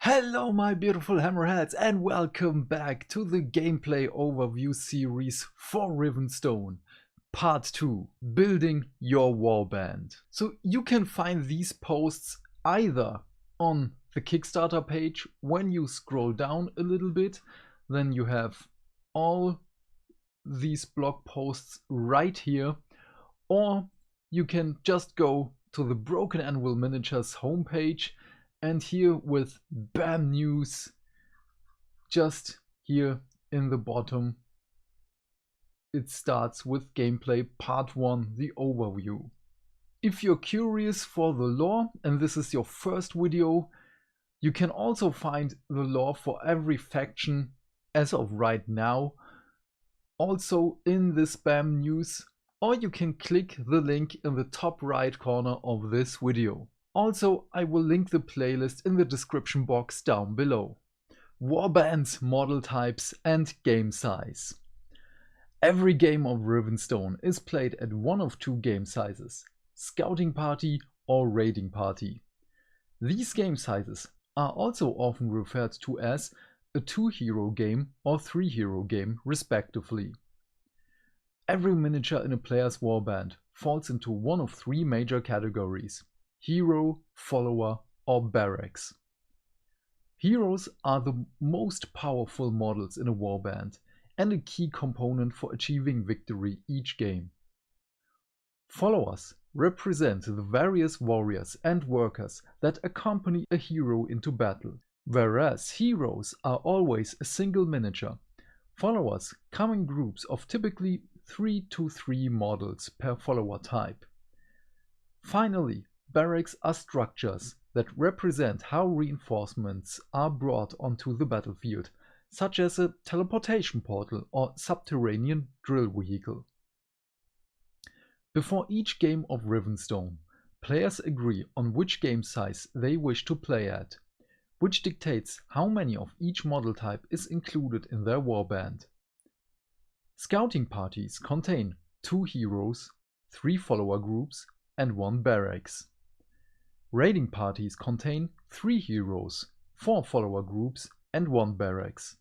Hello my beautiful hammerheads and welcome back to the gameplay overview series for Rivenstone, part 2, building your warband. So you can find these posts either on the Kickstarter page. When you scroll down a little bit, then you have all these blog posts right here, or you can just go to the Broken Anvil Miniatures homepage. And here with BAM news, just here in the bottom, it starts with gameplay part 1, the overview. If you're curious for the lore and this is your first video, you can also find the lore for every faction as of right now, also in this BAM news, or you can click the link in the top right corner of this video. Also, I will link the playlist in the description box down below. Warbands, model types and game size. Every game of Rivenstone is played at one of two game sizes, Scouting Party or Raiding Party. These game sizes are also often referred to as a 2-hero game or 3-hero game respectively. Every miniature in a player's warband falls into one of three major categories: hero, follower or barracks. Heroes are the most powerful models in a warband and a key component for achieving victory each game. Followers represent the various warriors and workers that accompany a hero into battle. Whereas heroes are always a single miniature, followers come in groups of typically 3 to 3 models per follower type. Finally, barracks are structures that represent how reinforcements are brought onto the battlefield, such as a teleportation portal or subterranean drill vehicle. Before each game of Rivenstone, players agree on which game size they wish to play at, which dictates how many of each model type is included in their warband. Scouting parties contain 2 heroes, 3 follower groups and 1 barracks. Raiding parties contain 3 heroes, 4 follower groups and 1 barracks.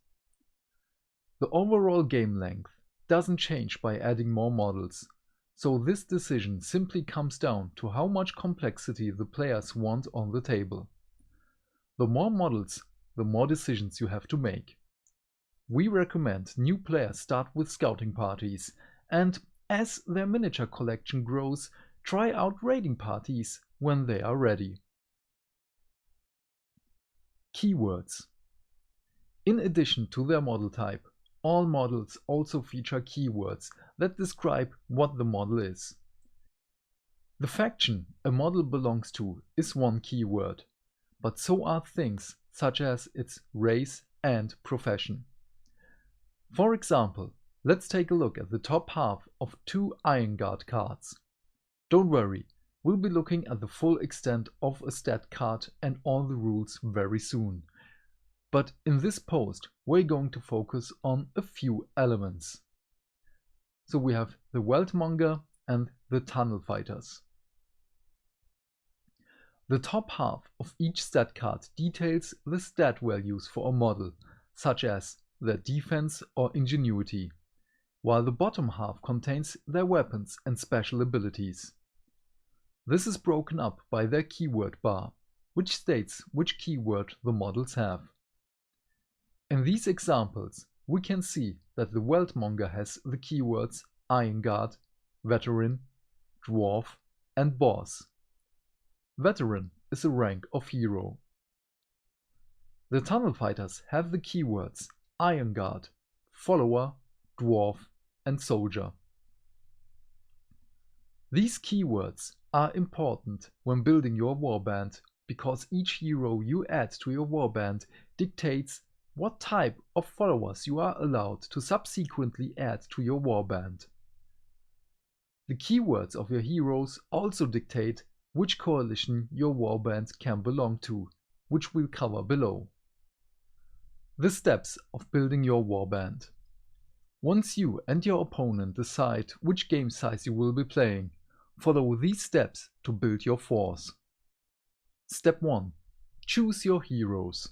The overall game length doesn't change by adding more models, so this decision simply comes down to how much complexity the players want on the table. The more models, the more decisions you have to make. We recommend new players start with scouting parties, and as their miniature collection grows, try out raiding parties when they are ready. Keywords. In addition to their model type, all models also feature keywords that describe what the model is. The faction a model belongs to is one keyword, but so are things such as its race and profession. For example, let's take a look at the top half of 2 Iron Guard cards. Don't worry, we'll be looking at the full extent of a stat card and all the rules very soon. But in this post, we're going to focus on a few elements. So we have the Weltmonger and the Tunnel Fighters. The top half of each stat card details the stat values for a model, such as their defense or ingenuity, while the bottom half contains their weapons and special abilities. This is broken up by their keyword bar, which states which keyword the models have. In these examples, we can see that the Weltmonger has the keywords Iron Guard, Veteran, Dwarf and Boss. Veteran is a rank of hero. The Tunnel Fighters have the keywords Iron Guard, Follower, Dwarf and Soldier. These keywords are important when building your warband because each hero you add to your warband dictates what type of followers you are allowed to subsequently add to your warband. The keywords of your heroes also dictate which coalition your warband can belong to, which we'll cover below. The steps of building your warband. Once you and your opponent decide which game size you will be playing, follow these steps to build your force. Step 1. Choose your heroes.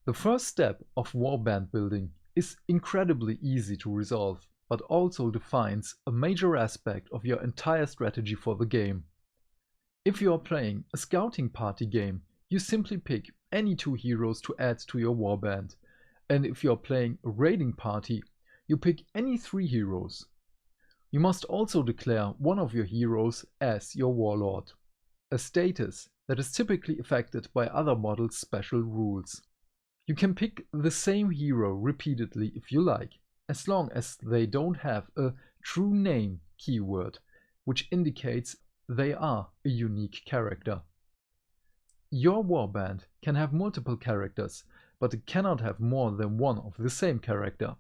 The first step of warband building is incredibly easy to resolve, but also defines a major aspect of your entire strategy for the game. If you are playing a scouting party game, you simply pick any 2 heroes to add to your warband, and if you are playing a raiding party, you pick any 3 heroes. You must also declare one of your heroes as your warlord, a status that is typically affected by other models' special rules. You can pick the same hero repeatedly if you like, as long as they don't have a true name keyword, which indicates they are a unique character. Your warband can have multiple characters, but it cannot have more than one of the same character.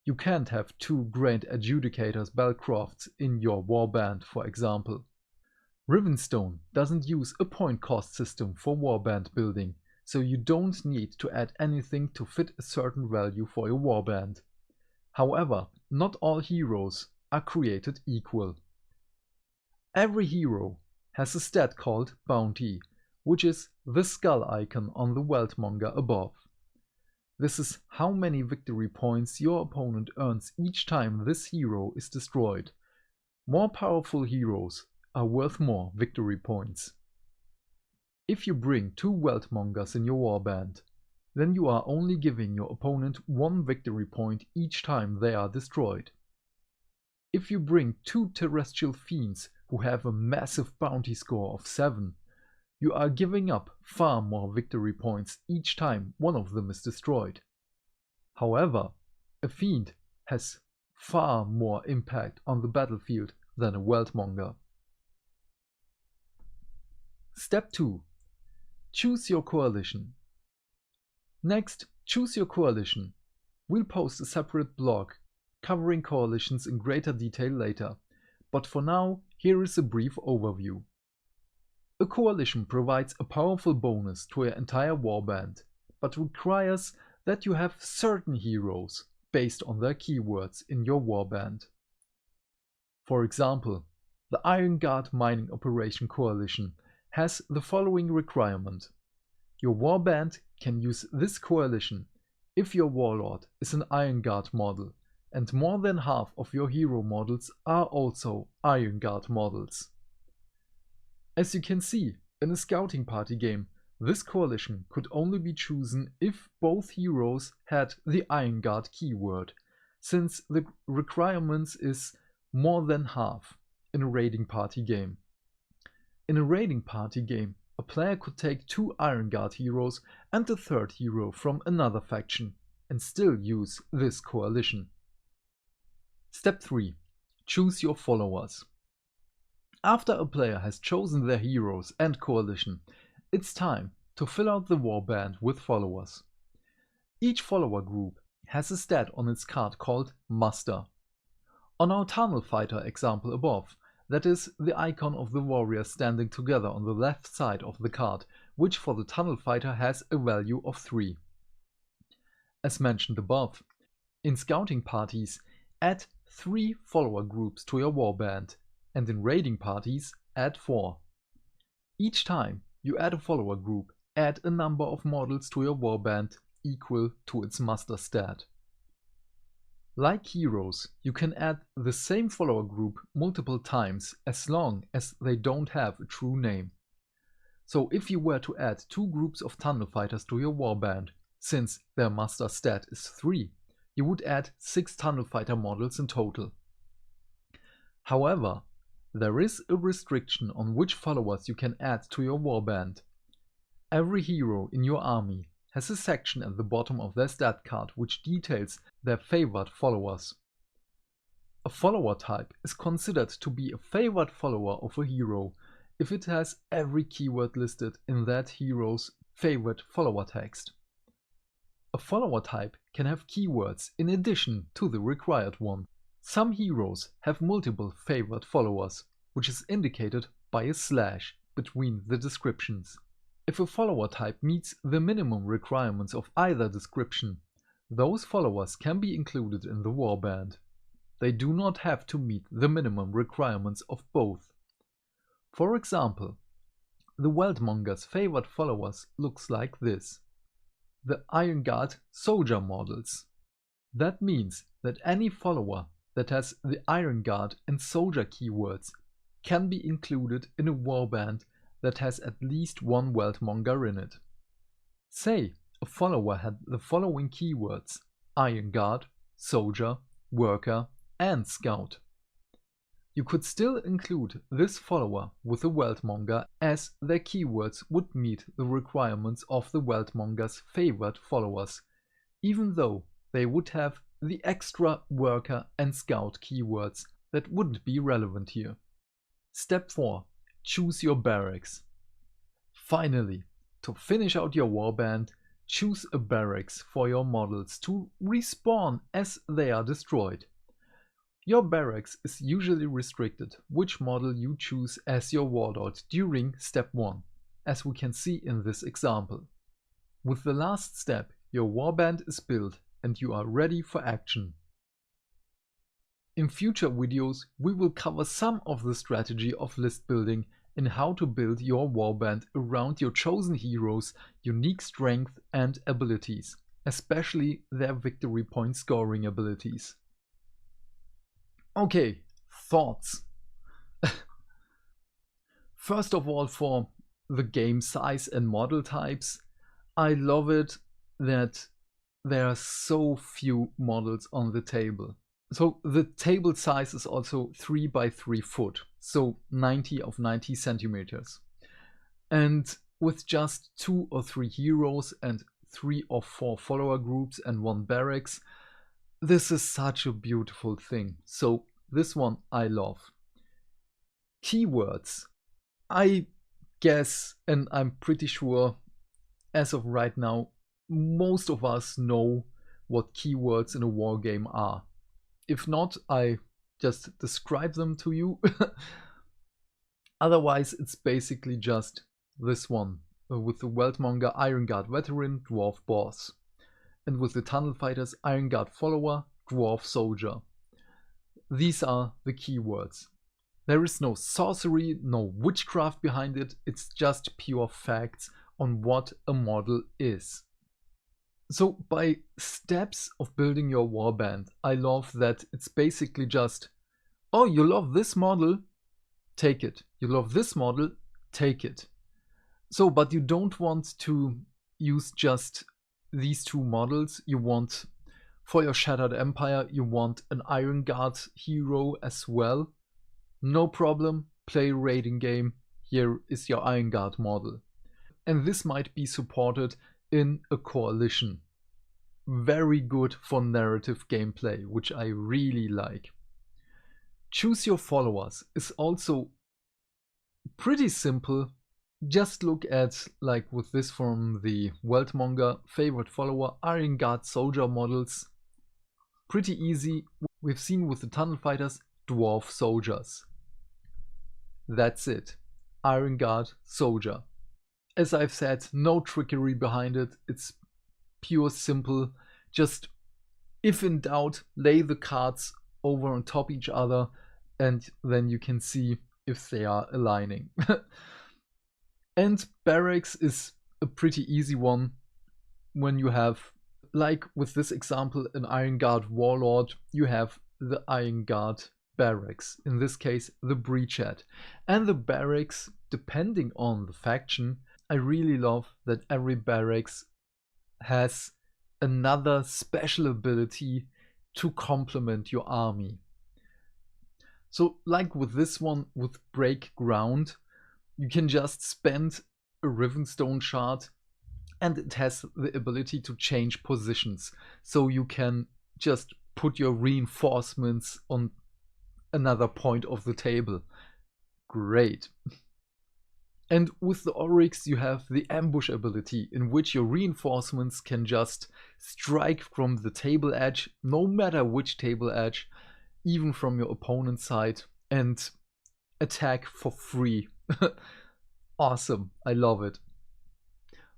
You can't have 2 Grand Adjudicators Belcrofts in your warband, for example. Rivenstone doesn't use a point cost system for warband building, so you don't need to add anything to fit a certain value for your warband. However, not all heroes are created equal. Every hero has a stat called Bounty, which is the skull icon on the Weltmonger above. This is how many victory points your opponent earns each time this hero is destroyed. More powerful heroes are worth more victory points. If you bring 2 Weltmongers in your warband, then you are only giving your opponent 1 victory point each time they are destroyed. If you bring 2 Terrestrial Fiends who have a massive bounty score of 7, you are giving up far more victory points each time one of them is destroyed. However, a Fiend has far more impact on the battlefield than a Weltmonger. Step 2. Choose your coalition. Next, choose your coalition. We'll post a separate blog covering coalitions in greater detail later, but for now, here is a brief overview. A coalition provides a powerful bonus to your entire warband, but requires that you have certain heroes based on their keywords in your warband. For example, the Iron Guard Mining Operation Coalition has the following requirement. Your warband can use this coalition if your warlord is an Iron Guard model, and more than half of your hero models are also Iron Guard models. As you can see, in a scouting party game, this coalition could only be chosen if both heroes had the Iron Guard keyword, since the requirements is more than half in a raiding party game. In a raiding party game, a player could take 2 Iron Guard heroes and a 3rd hero from another faction, and still use this coalition. Step 3. Choose your followers. After a player has chosen their heroes and coalition, it's time to fill out the warband with followers. Each follower group has a stat on its card called Muster. On our Tunnel Fighter example above, that is the icon of the warriors standing together on the left side of the card, which for the Tunnel Fighter has a value of 3. As mentioned above, in scouting parties, add 3 follower groups to your warband, and in raiding parties, add 4. Each time you add a follower group, add a number of models to your warband equal to its muster stat. Like heroes, you can add the same follower group multiple times as long as they don't have a true name. So if you were to add 2 groups of tunnel fighters to your warband, since their muster stat is 3, you would add 6 tunnel fighter models in total. However, there is a restriction on which followers you can add to your warband. Every hero in your army has a section at the bottom of their stat card which details their favored followers. A follower type is considered to be a favored follower of a hero if it has every keyword listed in that hero's favorite follower text. A follower type can have keywords in addition to the required one. Some heroes have multiple favored followers, which is indicated by a slash between the descriptions. If a follower type meets the minimum requirements of either description, those followers can be included in the warband. They do not have to meet the minimum requirements of both. For example, the Weltmonger's favored followers looks like this. the Iron Guard soldier models. That means that any follower that has the Iron Guard and soldier keywords can be included in a warband that has at least one Weltmonger in it. Say a follower had the following keywords: Iron Guard, Soldier, Worker, and Scout. You could still include this follower with a Weltmonger, as their keywords would meet the requirements of the Weltmonger's favored followers, even though they would have the extra Worker and Scout keywords that wouldn't be relevant here. Step 4. Choose your barracks. Finally, to finish out your warband, choose a barracks for your models to respawn as they are destroyed. Your barracks is usually restricted which model you choose as your warlord during step 1, as we can see in this example. With the last step, your warband is built and you are ready for action. In future videos, we will cover some of the strategy of list building and how to build your warband around your chosen heroes' unique strength and abilities, especially their victory point scoring abilities. Okay, thoughts. First of all, for the game size and model types, I love it that there are so few models on the table. So the table size is also 3 by 3 foot, so 90 of 90 centimeters. And with just 2 or 3 heroes and 3 or 4 follower groups and 1 barracks, this is such a beautiful thing. So this one I love. Keywords. I guess, and I'm pretty sure as of right now, most of us know what keywords in a wargame are. If not, I just describe them to you. Otherwise, it's basically just this one, with the Weltmonger Iron Guard Veteran, Dwarf Boss. And with the Tunnel Fighters Iron Guard Follower, Dwarf Soldier. These are the keywords. There is no sorcery, no witchcraft behind it, it's just pure facts on what a model is. So by steps of building your warband, I love that it's basically just, oh, you love this model, take it. You love this model, take it. So, but you don't want to use just these 2 models. You want, for your Shattered Empire, you want an Iron Guard hero as well. No problem, play a raiding game, here is your Iron Guard model. And this might be supported in a coalition. Very good for narrative gameplay, which I really like. Choose your followers is also pretty simple. Just look at, like with this from the Weltmonger, favorite follower, Iron Guard soldier models. Pretty easy. We've seen with the Tunnel Fighters, Dwarf soldiers. That's it. Iron Guard soldier. As I've said, no trickery behind it. It's pure simple. Just, if in doubt, lay the cards over on top each other and then you can see if they are aligning. And Barracks is a pretty easy one when you have, like with this example, an Iron Guard Warlord, you have the Iron Guard Barracks, in this case the Breachhead. And the Barracks, depending on the faction, I really love that every barracks has another special ability to complement your army. So like with this one, with Break Ground, you can just spend a Rivenstone shard and it has the ability to change positions. So you can just put your reinforcements on another point of the table. Great. And with the Oryx you have the ambush ability, in which your reinforcements can just strike from the table edge, no matter which table edge, even from your opponent's side, and attack for free. Awesome, I love it.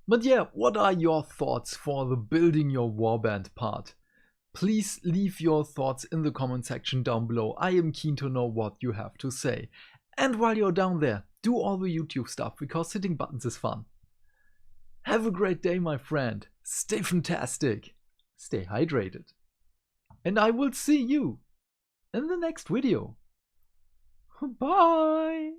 But yeah, what are your thoughts for the building your warband part? Please leave your thoughts in the comment section down below. I am keen to know what you have to say. And while you're down there, do all the YouTube stuff, because hitting buttons is fun. Have a great day, my friend. Stay fantastic. Stay hydrated. And I will see you in the next video. Bye.